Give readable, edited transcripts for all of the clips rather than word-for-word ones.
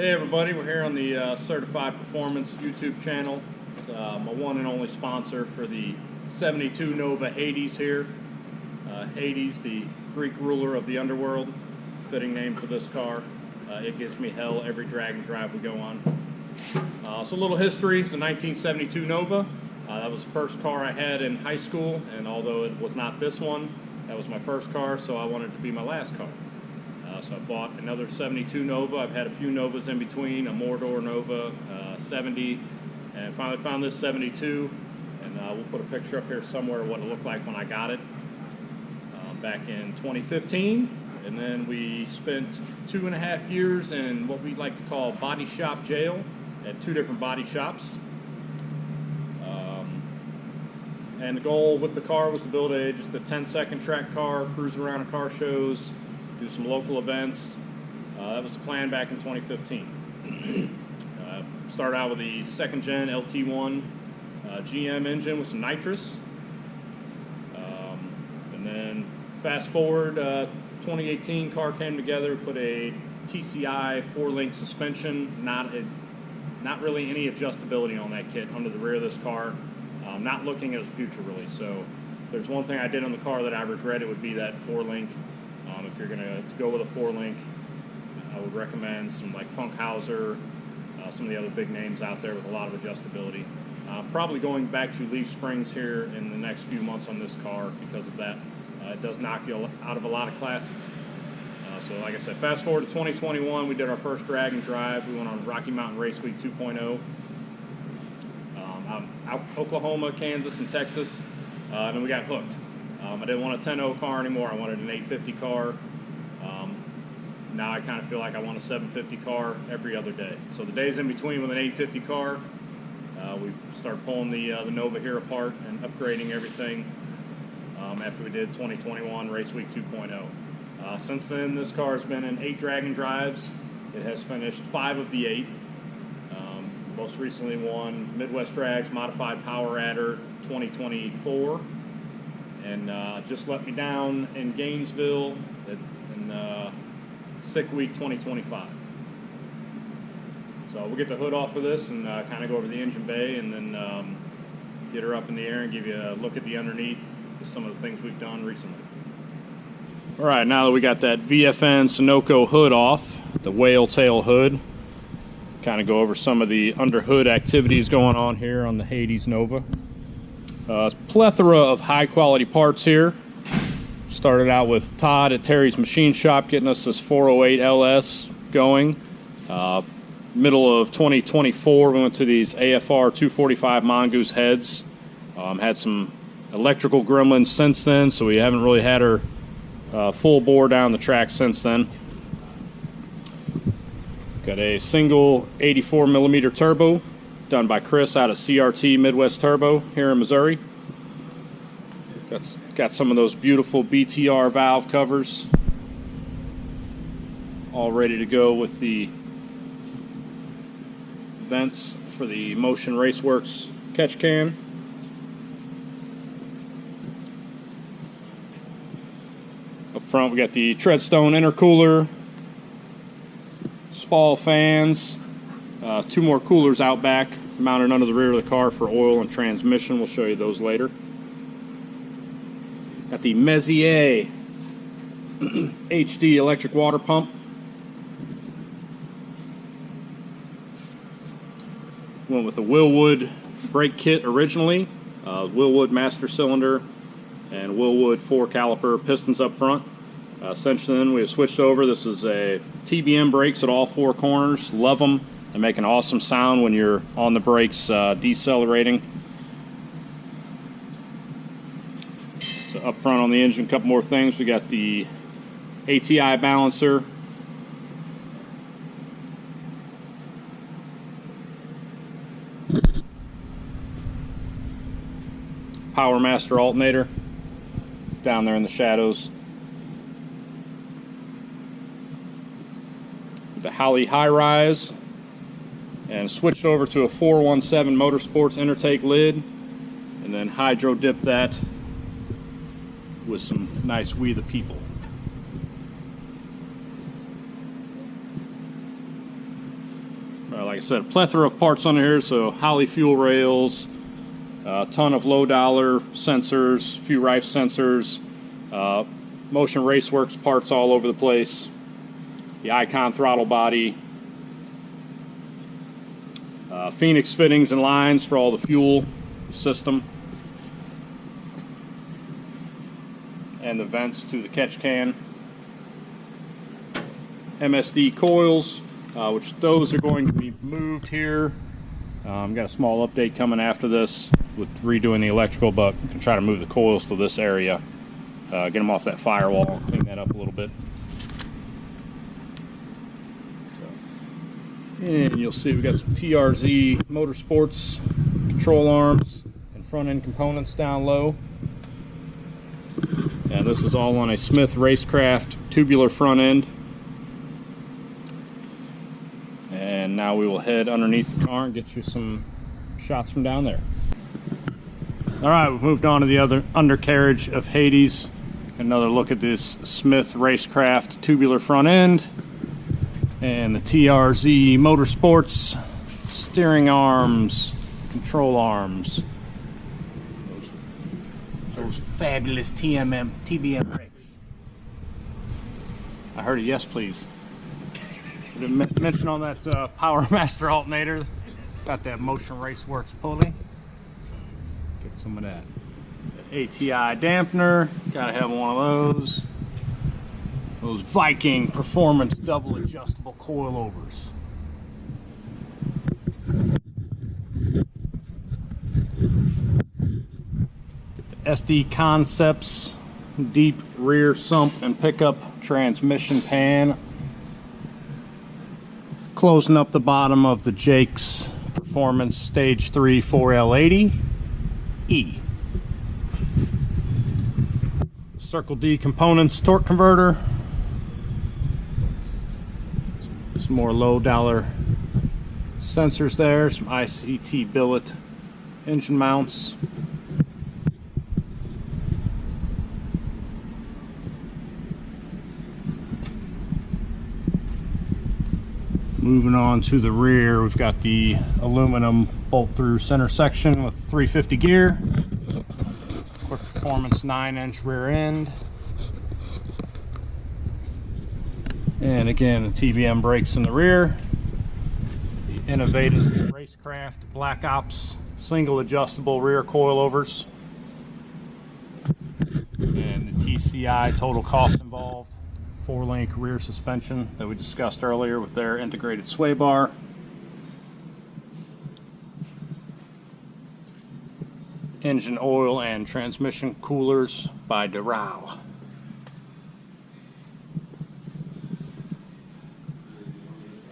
Hey everybody, we're here on the Certified Performance YouTube channel. It's my one and only sponsor for the 72 Nova HadeSS here. HadeSS, the Greek ruler of the underworld, fitting name for this car. It gives me hell every drag and drive we go on. So a little history, it's a 1972 Nova. That was the first car I had in high school, and although it was not this one, that was my first car, so I wanted it to be my last car. So I bought another 72 Nova. I've had a few Novas in between, a Mordor Nova, 70, and finally found this 72. And we'll put a picture up here somewhere of what it looked like when I got it back in 2015. And then we spent 2.5 years in what we like to call body shop jail at 2 different body shops. And the goal with the car was to build just a 10-second track car, cruise around at car shows, do some local events. That was the plan back in 2015. Started out with the 2nd gen LT1 GM engine with some nitrous. And then fast forward, 2018 car came together, put a TCI 4-link suspension, not really any adjustability on that kit under the rear of this car. Not looking at the future really. So if there's one thing I did on the car that I regret, it would be that 4-link. If you're going to go with a 4-link, I would recommend some like Funkhauser, some of the other big names out there with a lot of adjustability. Probably going back to leaf springs here in the next few months on this car because of that. It does knock you out of a lot of classes. So like I said, fast forward to 2021, we did our first drag and drive. We went on Rocky Mountain Race Week 2.0. Out Oklahoma, Kansas, and Texas, and then we got hooked. I didn't want a 10.0 car anymore. I wanted an 850 car. Now I kind of feel like I want a 750 car every other day. So the days in between with an 850 car, we started pulling the Nova here apart and upgrading everything after we did 2021 Race Week 2.0. Since then, this car has been in 8 drag and drives. It has finished 5 of the 8. Most recently won Midwest Drag's Modified Power Adder 2024. And just let me down in Gainesville in Sick Week 2025. So we'll get the hood off of this and kind of go over the engine bay and then get her up in the air and give you a look at the underneath with some of the things we've done recently. All right, now that we got that VFN Sunoco hood off, the whale tail hood, kind of go over some of the under hood activities going on here on the HadeSS Nova. Plethora of high quality parts here. Started out with Todd at Terry's Machine Shop getting us this 408 LS going. Middle of 2024 we went to these AFR 245 Mongoose heads. Had some electrical gremlins since then, so we haven't really had her full bore down the track since then. Got a single 84mm turbo done by Chris out of CRT Midwest Turbo here in Missouri. Got some of those beautiful BTR valve covers all ready to go with the vents for the Motion Raceworks catch can. Up front we got the Treadstone intercooler, Spall fans, 2 more coolers out back mounted under the rear of the car for oil and transmission. We'll show you those later. Got the Messier HD electric water pump. Went with a Willwood brake kit originally, Willwood master cylinder and Willwood 4-caliper pistons up front. Since then we have switched over. This is a TBM brakes at all 4 corners. Love them. They make an awesome sound when you're on the brakes decelerating. So up front on the engine, a couple more things. We got the ATI balancer. Power Master alternator down there in the shadows. The Holley High Rise, and switched over to a 417 Motorsports intertake lid, and then hydro dip that with some nice We the People. Like I said, a plethora of parts under here. So Holley fuel rails, a ton of low dollar sensors, a few Rife sensors, Motion Raceworks parts all over the place, the Icon throttle body, Phoenix fittings and lines for all the fuel system, and the vents to the catch can. MSD coils, which those are going to be moved here. Got a small update coming after this with redoing the electrical, but I'm going to try to move the coils to this area, get them off that firewall, clean that up a little bit. And you'll see we got some TRZ Motorsports control arms and front end components down low. And this is all on a Smith Racecraft tubular front end. And now we will head underneath the car and get you some shots from down there. Alright, we've moved on to the other undercarriage of Hades. Another look at this Smith Racecraft tubular front end. And the TRZ Motorsports steering arms, control arms. Those fabulous TBM brakes. I heard a yes please. Mention on that Power Master alternator, got that Motion Raceworks pulley. Get some of that. ATI dampener, gotta have one of those. Those Viking Performance double adjustable coilovers. Get the SD Concepts deep rear sump and pickup transmission pan. Closing up the bottom of the Jake's Performance Stage 3 4L80E. Circle D Components torque converter. Some more low dollar sensors there. Some ICT billet engine mounts. Moving on to the rear, we've got the aluminum bolt-through center section with 350 gear. Quick Performance 9-inch rear end. And again, the TBM brakes in the rear. The innovative Racecraft Black Ops single adjustable rear coilovers. And the TCI total cost involved. 4-link rear suspension that we discussed earlier with their integrated sway bar. Engine oil and transmission coolers by Doral.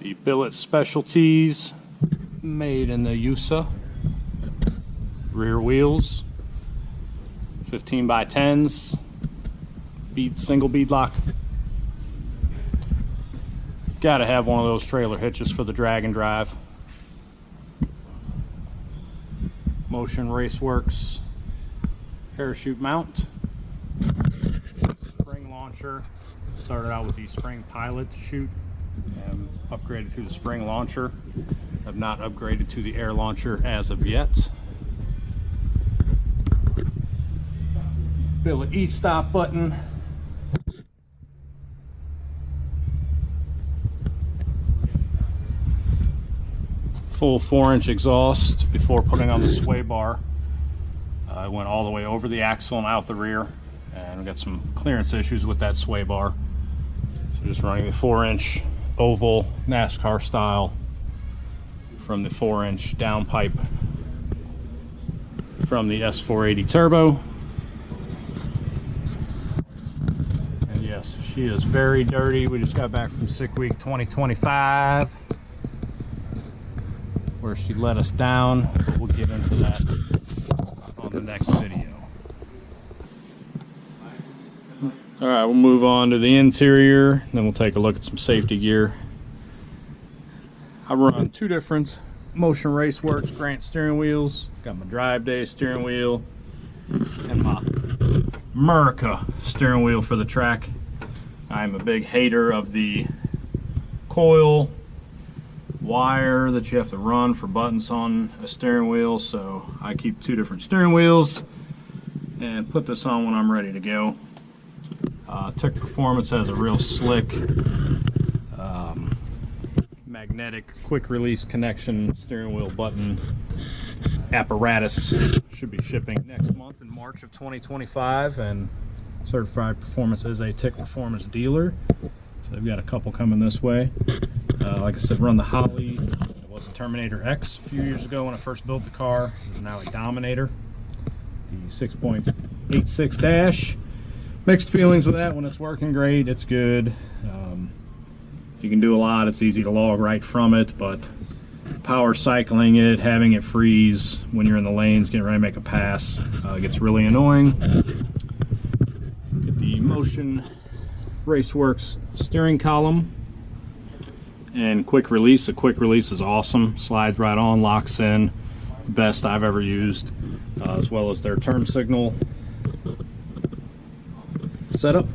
The billet specialties made in the USA. Rear wheels, 15 by 10s, single bead lock. Gotta have one of those trailer hitches for the drag and drive. Motion Raceworks parachute mount. Spring launcher. Started out with the spring pilot chute and upgraded to the spring launcher. Have not upgraded to the air launcher as of yet. Billet e-stop button. Full 4-inch exhaust before putting on the sway bar. I went all the way over the axle and out the rear, and we got some clearance issues with that sway bar. So just running the 4-inch oval NASCAR style from the 4-inch downpipe from the S480 Turbo. And yes, she is very dirty. We just got back from Sick Week 2025. Where she let us down, but we'll get into that on the next video. Alright, we'll move on to the interior, then we'll take a look at some safety gear. I run two different Motion Raceworks Grant steering wheels. Got my Drive Day steering wheel and my America steering wheel for the track. I'm a big hater of the coil wire that you have to run for buttons on a steering wheel, so I keep 2 different steering wheels and put this on when I'm ready to go. Tech Performance has a real slick magnetic quick release connection steering wheel button apparatus. Should be shipping next month in March of 2025, and Certified Performance is a Tech Performance dealer, so they've got a couple coming this way. Like I said, run the Holly. It was a Terminator X a few years ago when I first built the car. It's now a Dominator. The 6.86 dash. Mixed feelings with that. When it's working great, it's good. You can do a lot. It's easy to log right from it, but power cycling it, having it freeze when you're in the lanes, getting ready to make a pass, gets really annoying. Get the Motion Raceworks steering column and quick release. The quick release is awesome. Slides right on, locks in. Best I've ever used, as well as their turn signal setup.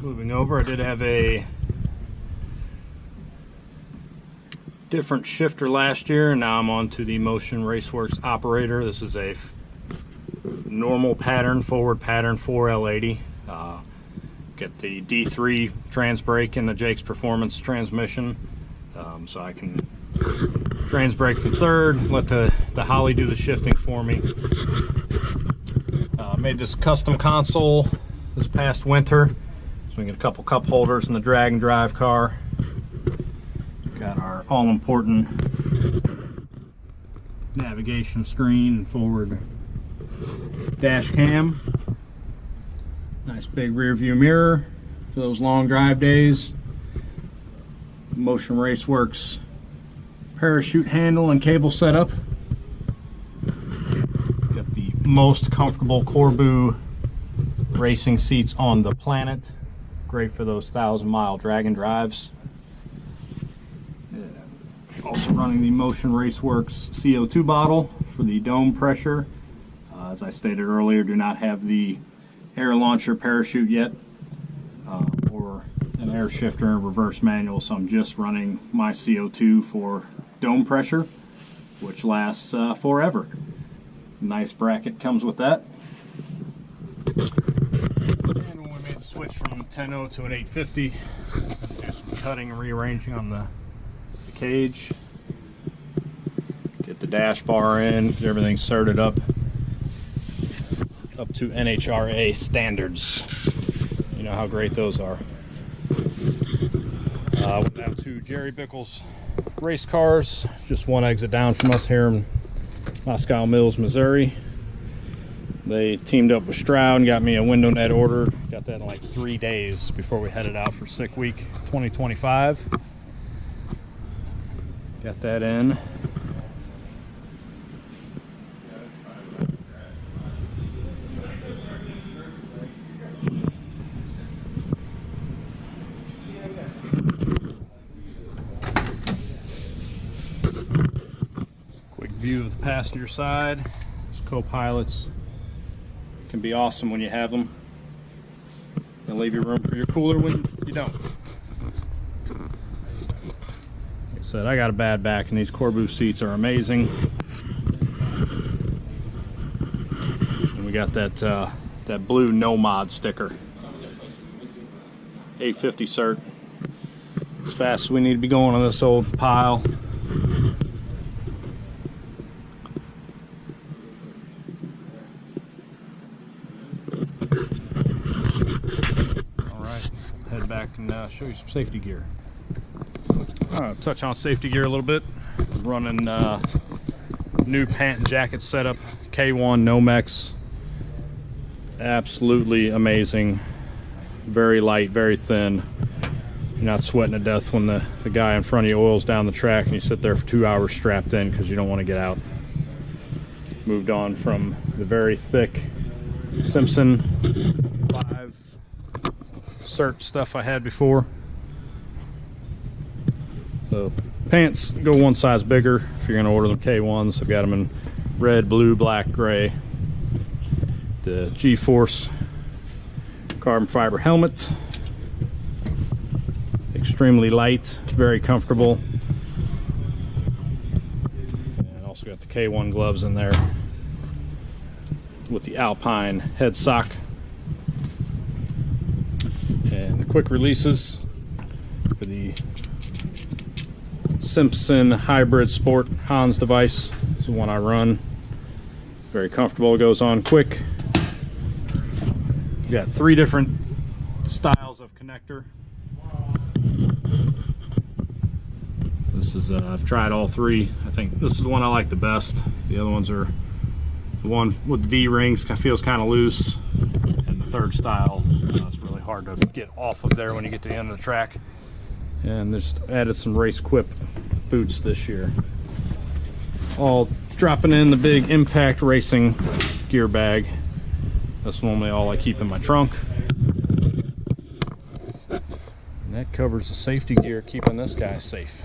Moving over, I did have a different shifter last year, and now I'm on to the Motion Raceworks operator. This is a normal pattern, forward pattern 4L80. Get the D3 trans brake in the Jake's Performance transmission, so I can trans brake from third, let the Holly do the shifting for me. Made this custom console this past winter, so we get a couple cup holders in the drag and drive car. Got our all-important navigation screen and forward dash cam. Nice big rear view mirror for those long drive days. Motion Raceworks parachute handle and cable setup. Got the most comfortable Corbu racing seats on the planet. Great for those 1,000-mile drag and drives. Also running the Motion Raceworks CO2 bottle for the dome pressure. As I stated earlier, do not have the air launcher parachute yet, or an air shifter and reverse manual, so I'm just running my CO2 for dome pressure, which lasts forever. Nice bracket comes with that. And when we made the switch from 10.0 to an 850, do some cutting and rearranging on the cage. Get the dash bar in, get everything inserted up to NHRA standards. You know how great those are. Went down to Jerry Bickle's race cars, just one exit down from us here in Moscow Mills, Missouri. They teamed up with Stroud and got me a window net order. Got that in like 3 days before we headed out for Sick Week 2025. Got that in. Quick view of the passenger side. Those co-pilots can be awesome when you have them. They'll leave you room for your cooler when you don't. Like I said, I got a bad back, and these Corbu seats are amazing. And we got that blue no mod sticker. 850 cert. As fast as we need to be going on this old pile. Alright, head back and show you some safety gear. Touch on safety gear a little bit. Running new pant and jacket setup, K1 Nomex. Absolutely amazing. Very light, very thin. You're not sweating to death when the guy in front of you oils down the track and you sit there for 2 hours strapped in because you don't want to get out. Moved on from the very thick Simpson 5 cert stuff I had before. So pants go one size bigger if you're going to order them K1s. I've got them in red, blue, black, gray. The G-Force carbon fiber helmet. extremely light, very comfortable. And also got the K1 gloves in there with the Alpine head sock. And the quick releases for the Simpson Hybrid Sport Hans device. This is the one I run. Very comfortable, it goes on quick. You got 3 different styles of connector. This is I've tried all 3. I think this is the one I like the best. The other ones are the one with the D-rings, feels kind of loose, and the third style is really hard to get off of there when you get to the end of the track. And just added some race quip boots this year. All dropping in the big Impact Racing gear bag. That's normally all I keep in my trunk. And that covers the safety gear, keeping this guy safe.